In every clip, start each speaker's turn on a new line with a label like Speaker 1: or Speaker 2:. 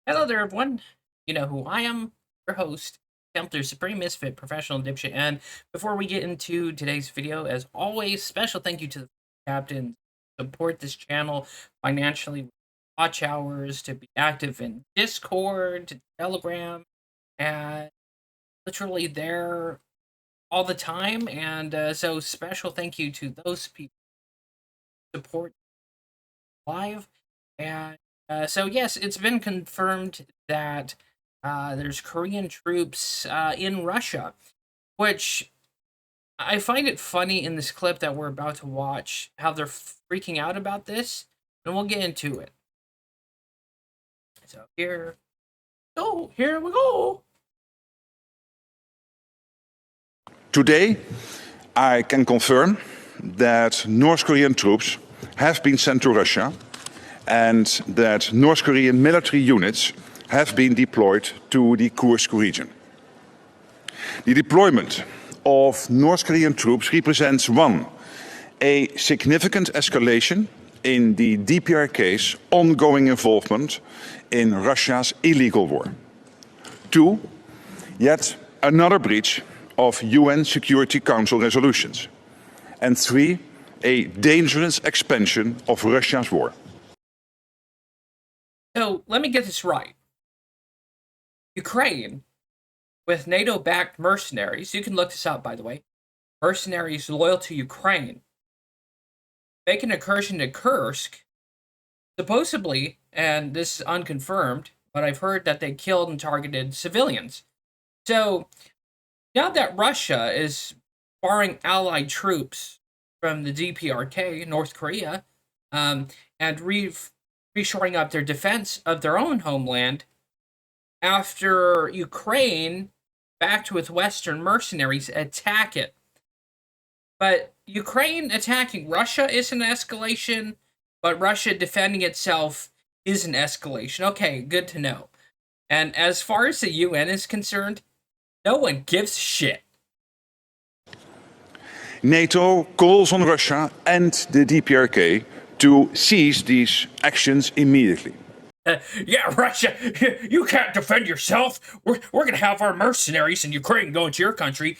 Speaker 1: Hello there, everyone. You know who I am, your host, ETTemplar, Supreme Misfit, Professional Dipshit. And before we get into today's video, as always, special thank you to the captain support this channel financially with watch hours, to be active in Discord, Telegram, and literally there all the time. And so special thank you to those people who support live. And so yes, it's been confirmed that there's Korean troops in Russia, which I find it funny in this clip that we're about to watch how they're freaking out about this, and we'll get into it. So here we go.
Speaker 2: Today, I can confirm that North Korean troops have been sent to Russia and that North Korean military units have been deployed to the Kursk region. The deployment of North Korean troops represents one, a significant escalation in the DPRK's ongoing involvement in Russia's illegal war. Two, yet another breach of UN Security Council resolutions. And three, a dangerous expansion of Russia's war.
Speaker 1: So let me get this right. Ukraine, with NATO-backed mercenaries, you can look this up, by the way, mercenaries loyal to Ukraine, make an incursion to Kursk, supposedly, and this is unconfirmed, but I've heard that they killed and targeted civilians. So now that Russia is barring allied troops from the DPRK, North Korea, and reshoring up their defense of their own homeland, after Ukraine, backed with Western mercenaries, attack it. But Ukraine attacking Russia is an escalation, but Russia defending itself is an escalation. Okay, good to know. And as far as the UN is concerned, no one gives a shit.
Speaker 2: NATO calls on Russia and the DPRK to cease these actions immediately.
Speaker 1: Yeah, Russia, you can't defend yourself. We're going to have our mercenaries in Ukraine go into your country,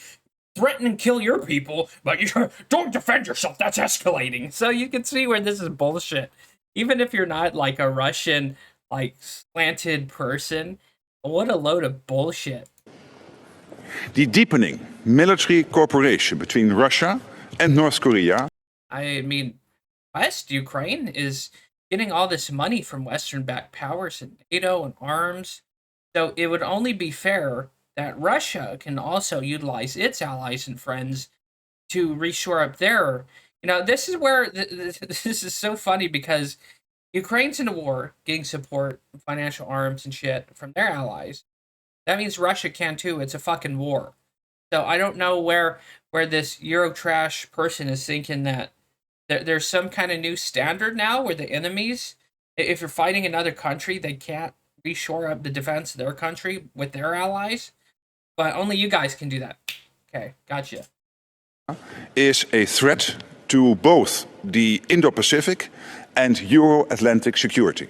Speaker 1: threaten and kill your people, but you don't defend yourself. That's escalating. So you can see where this is bullshit. Even if you're not like a Russian, like slanted person, what a load of bullshit.
Speaker 2: The deepening military cooperation between Russia and North Korea.
Speaker 1: I mean, West Ukraine is getting all this money from Western-backed powers and NATO and arms, so it would only be fair that Russia can also utilize its allies and friends to reshore up their. This is where this is so funny because Ukraine's in a war, getting support, financial arms and shit from their allies. That means Russia can too. It's a fucking war. So I don't know where this Eurotrash person is thinking that there's some kind of new standard now where the enemies, if you're fighting another country, they can't reshore up the defense of their country with their allies. But only you guys can do that. Okay, gotcha.
Speaker 2: Is a threat to both the Indo-Pacific and Euro-Atlantic security.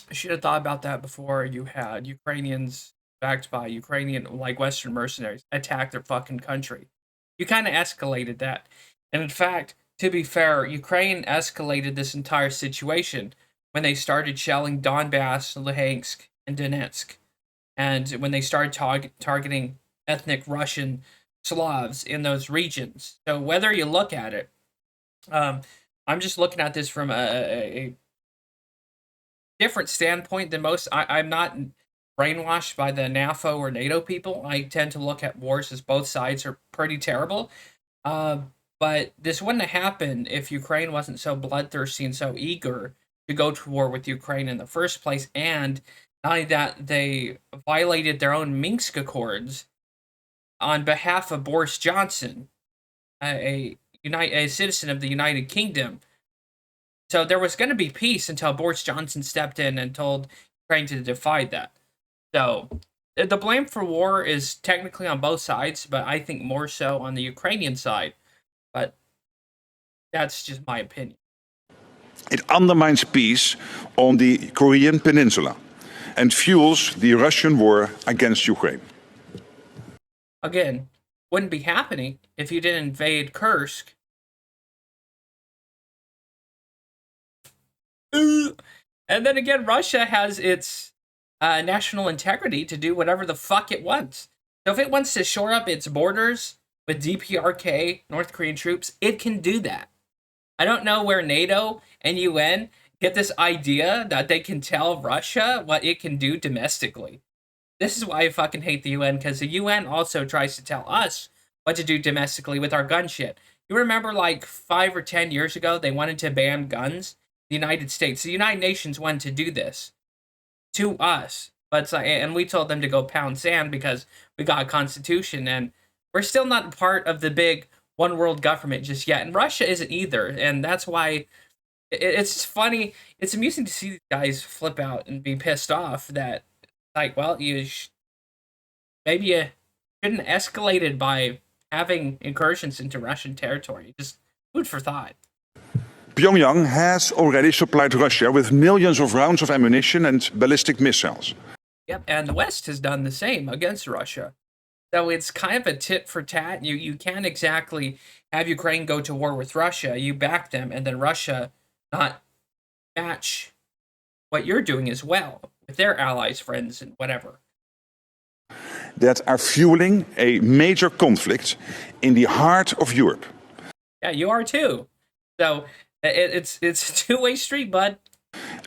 Speaker 1: I should have thought about that before you had Ukrainians backed by Ukrainian, like Western mercenaries, attack their fucking country. You kind of escalated that. And in fact, to be fair, Ukraine escalated this entire situation when they started shelling Donbass, Luhansk, and Donetsk. And when they started targeting ethnic Russian Slavs in those regions. So whether you look at it, I'm just looking at this from a different standpoint than most. I'm not brainwashed by the NAFO or NATO people. I tend to look at wars as both sides are pretty terrible. But this wouldn't have happened if Ukraine wasn't so bloodthirsty and so eager to go to war with Ukraine in the first place. And not only that, they violated their own Minsk Accords on behalf of Boris Johnson, a citizen of the United Kingdom. So there was going to be peace until Boris Johnson stepped in and told Ukraine to defy that. So the blame for war is technically on both sides, but I think more so on the Ukrainian side. But that's just my opinion.
Speaker 2: It undermines peace on the Korean peninsula. and fuels the Russian war against Ukraine.
Speaker 1: Again, wouldn't be happening if you didn't invade Kursk. And then again, Russia has its national integrity to do whatever the fuck it wants. So if it wants to shore up its borders with DPRK, North Korean troops, it can do that. I don't know where NATO and UN get this idea that they can tell Russia what it can do domestically. This is why I fucking hate the UN, because the UN also tries to tell us what to do domestically with our gun shit. You remember like 5 or 10 years ago, they wanted to ban guns? The United States, the United Nations wanted to do this to us. But it's like, and we told them to go pound sand because we got a constitution, and we're still not part of the big one world government just yet. And Russia isn't either. And that's why it's funny. It's amusing to see these guys flip out and be pissed off that, like, well, maybe you shouldn't escalate it by having incursions into Russian territory. Just food for thought.
Speaker 2: Pyongyang has already supplied Russia with millions of rounds of ammunition and ballistic missiles.
Speaker 1: Yep, and the West has done the same against Russia. So it's kind of a tit for tat. You can't exactly have Ukraine go to war with Russia. You back them, and then Russia not match what you're doing as well with their allies, friends, and whatever.
Speaker 2: That are fueling a major conflict in the heart of Europe.
Speaker 1: Yeah, you are too. So it's a two-way street, bud.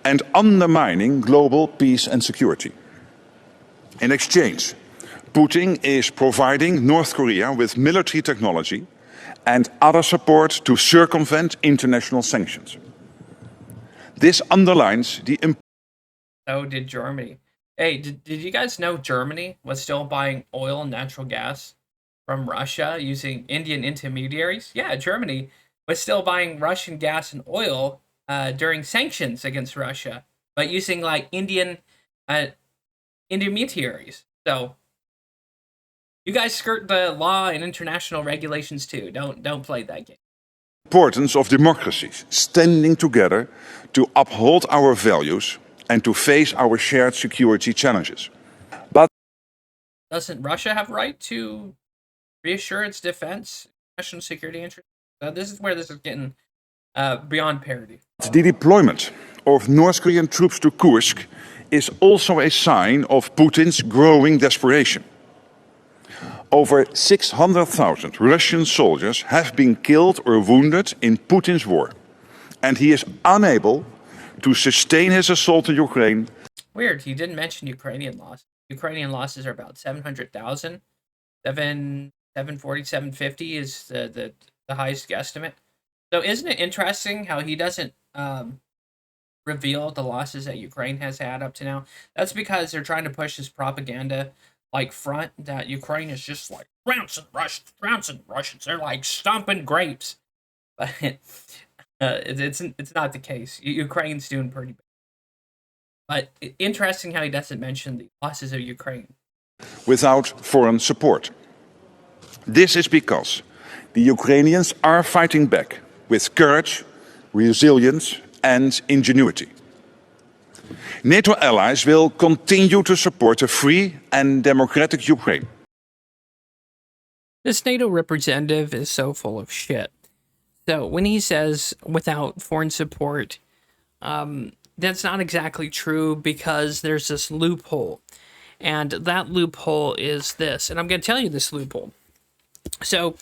Speaker 2: And undermining global peace and security. In exchange, Putin is providing North Korea with military technology and other support to circumvent international sanctions. This underlines the importance.
Speaker 1: So did Germany. Hey, did you guys know Germany was still buying oil and natural gas from Russia using Indian intermediaries? Yeah, Germany was still buying Russian gas and oil during sanctions against Russia, but using like Indian intermediaries. So you guys skirt the law and international regulations too. Don't play that game.
Speaker 2: Importance of democracies standing together to uphold our values and to face our shared security challenges. But
Speaker 1: doesn't Russia have right to reassure its defense, national security interests? This is where this is getting beyond parody.
Speaker 2: the deployment of North Korean troops to Kursk is also a sign of Putin's growing desperation. Over 600,000 Russian soldiers have been killed or wounded in Putin's war, and he is unable to sustain his assault on Ukraine.
Speaker 1: Weird, he didn't mention Ukrainian losses. Ukrainian losses are about 700,000. 740, 750 is the highest guesstimate. So isn't it interesting how he doesn't reveal the losses that Ukraine has had up to now? That's because they're trying to push this propaganda like front that Ukraine is just like trouncing Russians. They're like stomping grapes. But it's not the case. Ukraine's doing pretty bad. But interesting how he doesn't mention the losses of Ukraine.
Speaker 2: Without foreign support. This is because the Ukrainians are fighting back with courage, resilience, and ingenuity. NATO allies will continue to support a free and democratic Ukraine.
Speaker 1: This NATO representative is so full of shit. So when he says without foreign support, that's not exactly true because there's this loophole. And that loophole is this. And I'm going to tell you this loophole. So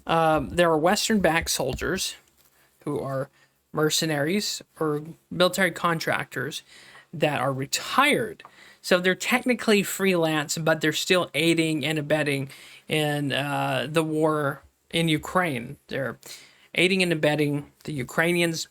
Speaker 1: there are Western-backed soldiers who are mercenaries or military contractors that are retired. So they're technically freelance, but they're still aiding and abetting in the war in Ukraine. They're aiding and abetting the Ukrainians.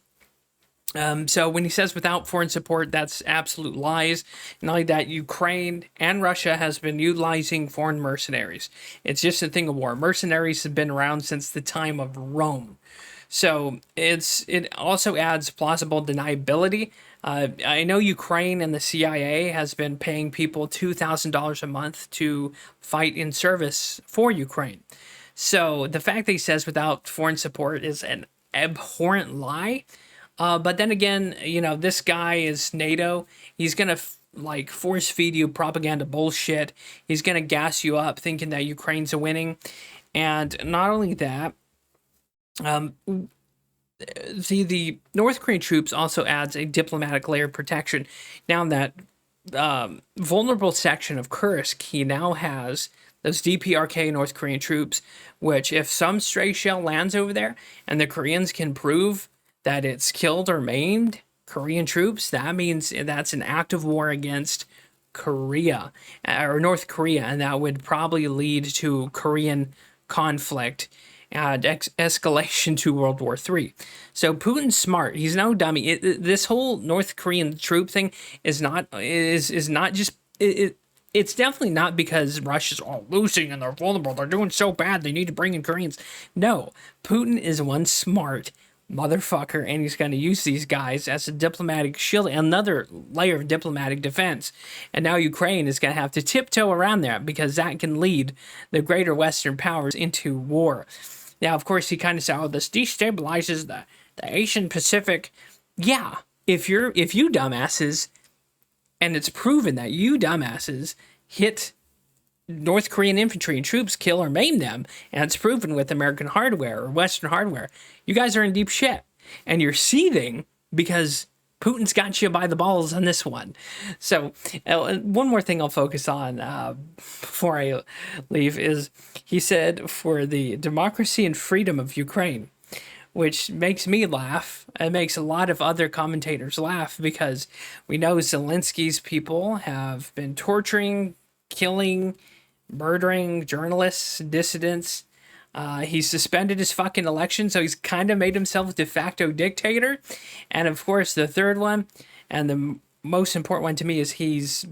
Speaker 1: So when he says without foreign support, that's absolute lies. Not only that, Ukraine and Russia has been utilizing foreign mercenaries. It's just a thing of war. Mercenaries have been around since the time of Rome. So it also adds plausible deniability. I know Ukraine and the CIA has been paying people $2,000 a month to fight in service for Ukraine. So the fact that he says without foreign support is an abhorrent lie. But then again, you know, this guy is NATO. He's going to like force feed you propaganda bullshit. He's gonna gas you up thinking that Ukraine's winning. And not only that, um, the North Korean troops also adds a diplomatic layer of protection. Now that vulnerable section of Kursk, he now has those DPRK North Korean troops, which if some stray shell lands over there and the Koreans can prove that it's killed or maimed Korean troops, that means that's an active war against Korea or North Korea, and that would probably lead to Korean conflict and escalation to World War III. So Putin's smart. He's no dummy. This whole North Korean troop thing is not just it's definitely not because Russia's all losing and they're vulnerable. They're doing so bad. They need to bring in Koreans. No, Putin is one smart motherfucker, and he's going to use these guys as a diplomatic shield, another layer of diplomatic defense. And now Ukraine is going to have to tiptoe around that because that can lead the greater Western powers into war. Now, of course, he kind of said, "Oh, this destabilizes the Asian Pacific." Yeah, if you dumbasses, and it's proven that you dumbasses hit North Korean infantry and troops, kill or maim them, and it's proven with American hardware or Western hardware, you guys are in deep shit. And you're seething because Putin's got you by the balls on this one. So one more thing I'll focus on before I leave is he said, for the democracy and freedom of Ukraine, which makes me laugh. It makes a lot of other commentators laugh because we know Zelensky's people have been torturing, killing, murdering journalists, dissidents. He's suspended his fucking election, so he's kind of made himself de facto dictator. And of course, the third one, and the most important one to me, is he's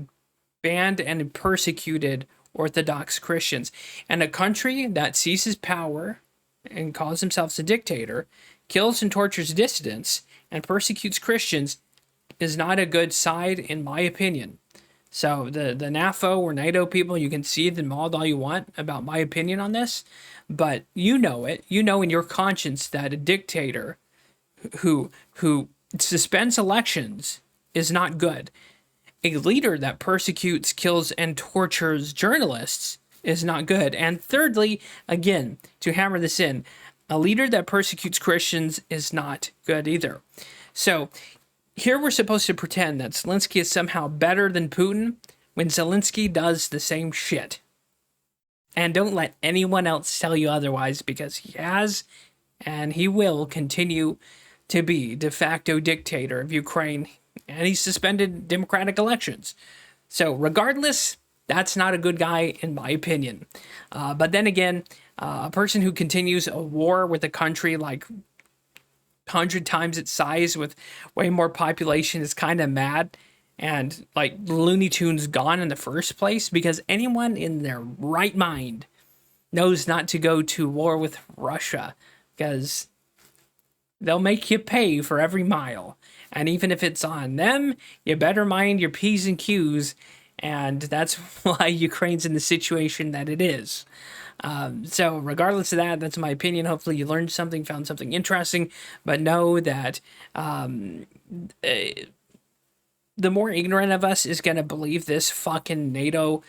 Speaker 1: banned and persecuted Orthodox Christians. And a country that seizes power and calls themselves a dictator, kills and tortures dissidents, and persecutes Christians is not a good side, in my opinion. So the NAFO or NATO people, you can see them all you want about my opinion on this, but you know it. You know in your conscience that a dictator who suspends elections is not good. A leader that persecutes, kills, and tortures journalists is not good. And thirdly, again, to hammer this in, a leader that persecutes Christians is not good either. So here we're supposed to pretend that Zelensky is somehow better than Putin when Zelensky does the same shit. And don't let anyone else tell you otherwise, because he has and he will continue to be de facto dictator of Ukraine, and he suspended democratic elections. So regardless, that's not a good guy, in my opinion. But then again, a person who continues a war with a country like 100 times its size with way more population is kind of mad, and like Looney Tunes gone in the first place, because anyone in their right mind knows not to go to war with Russia, because they'll make you pay for every mile. And even if it's on them, you better mind your P's and Q's. And that's why Ukraine's in the situation that it is. So regardless of that, that's my opinion. Hopefully you learned something, found something interesting. But know that the more ignorant of us is going to believe this fucking NATO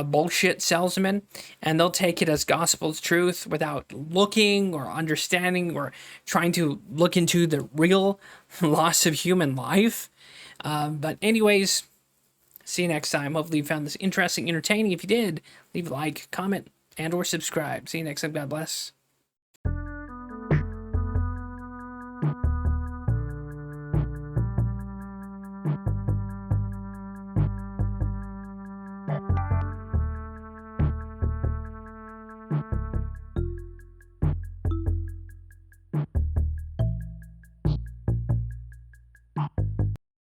Speaker 1: bullshit salesman, and they'll take it as gospel's truth without looking or understanding or trying to look into the real loss of human life. But anyways, see you next time. Hopefully you found this interesting, entertaining. If you did, leave a like, comment, and or subscribe. See you next time. God bless.